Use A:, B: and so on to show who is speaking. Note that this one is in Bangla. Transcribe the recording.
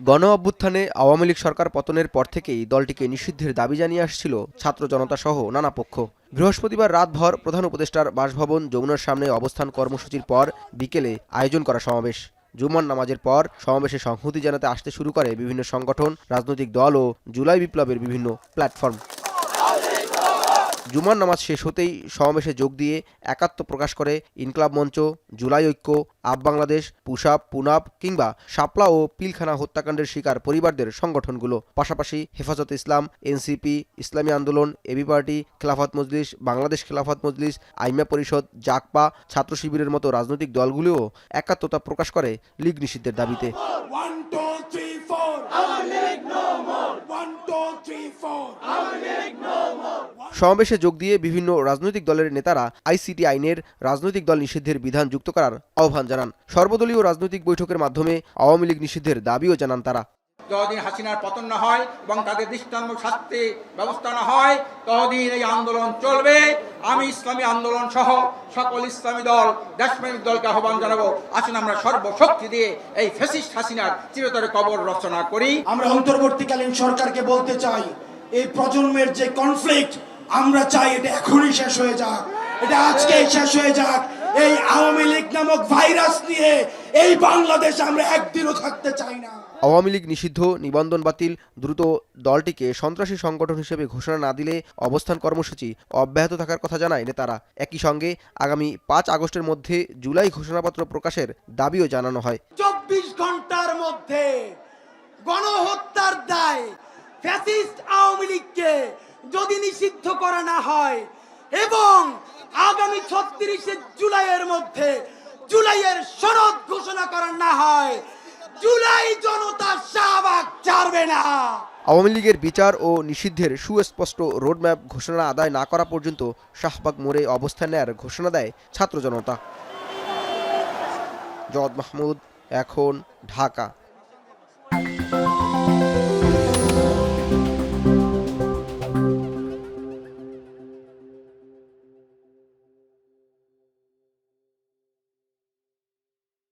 A: গণ অভ্যুত্থানে আওয়ামী লীগ সরকার পতনের পর থেকেই দলটিকে নিষিদ্ধের দাবি জানিয়ে আসছিল ছাত্র জনতা সহ নানা পক্ষ। বৃহস্পতিবার রাতভর প্রধান উপদেষ্টার বাসভবন যমুনার সামনে অবস্থান কর্মসূচির পর বিকেলে আয়োজন করা সমাবেশ। জুমার নামাজের পর সমাবেশে সংহতি জানাতে আসতে শুরু করে বিভিন্ন সংগঠন, রাজনৈতিক দল ও জুলাই বিপ্লবের বিভিন্ন প্ল্যাটফর্ম। জুমার নামাজ শেষ হতেই সমাবেশে যোগ দিয়ে একাত্ম প্রকাশ করে ইনকলাব মঞ্চ, জুলাই ঐক্য, আপ বাংলাদেশ, পুশাপ, পুনাব কিংবা শাপলা ও পিলখানা হত্যাকাণ্ডের শিকার পরিবারদের সংগঠনগুলো। পাশাপাশি হেফাজতে ইসলাম, এনসিপি, ইসলামী আন্দোলন, এবি পার্টি, খেলাফত মজলিস, বাংলাদেশ খেলাফত মজলিস, আইমা পরিষদ, জাকপা, ছাত্র শিবিরের মতো রাজনৈতিক দলগুলোও একাত্মতা প্রকাশ করে লীগ নিষিদ্ধের দাবিতে। সমাবেশে যোগ দিয়ে বিভিন্ন রাজনৈতিক দলের নেতারা আইসিটি আইনের রাজনৈতিক দল নিষিদ্ধের বিধান যুক্ত করার আহ্বান জানান। সর্বদলীয় রাজনৈতিক বৈঠকের মাধ্যমে আওয়ামী লীগ নিষিদ্ধের দাবিও জানান তারা।
B: যতদিন হাসিনার পতন না হয় এবং তাদের দৃষ্টান্তমূলক শাস্তি ব্যবস্থা না হয় ততদিন এই আন্দোলন চলবে। আমি ইসলামী আন্দোলন সহ সকল ইসলামী দল, দেশপ্রেমিক দলকে আহ্বান জানাবো, আসুন আমরা সর্বশক্তি দিয়ে এই ফ্যাসিস্ট হাসিনার চিরতরে কবর রচনা করি।
C: আমরা অন্তর্বর্তীকালীন সরকারকে বলতে চাই, এই প্রজন্মের যে কনফ্লিক্ট আমরা চাই এটা এখনই শেষ হয়ে যাক, এটা আজকেই শেষ হয়ে যাক। এই আওয়ামী লীগ নামক ভাইরাস নিয়ে এই বাংলাদেশ আমরা একদিনও থাকতে চাই না।
A: আওয়ামী লীগ নিষিদ্ধ, নিবন্ধন বাতিল, দ্রুত দলটিকে সন্ত্রাসী সংগঠন হিসেবে ঘোষণা না দিলে অবস্থান কর্মসূচি অব্যাহত থাকার কথা জানায় নেতারা। একই সঙ্গে আগামী 5 আগস্টের মধ্যে জুলাই ঘোষণাপত্র প্রকাশের দাবিও জানানো হয়।
C: 24 ঘন্টার মধ্যে গণহত্যার দায় ফ্যাসিস্ট আওয়ামী লীগকে যদি নিষিদ্ধ করা না হয় এবং আগামী 36 জুলাইয়ের মধ্যে জুলাইয়ের সনদ ঘোষণা করা না হয়, জুলাই জনতা শাহবাগ ছাড়বে না।
A: আওয়ামী লীগের বিচার ও নিষিদ্ধের সুস্পষ্ট রোডম্যাপ ঘোষণা আদায় না করা পর্যন্ত শাহবাগ মোড়ে অবস্থান নেয়ার ঘোষণা দেয় ছাত্র জনতা। জওয়াদ মাহমুদ, এখন, ঢাকা।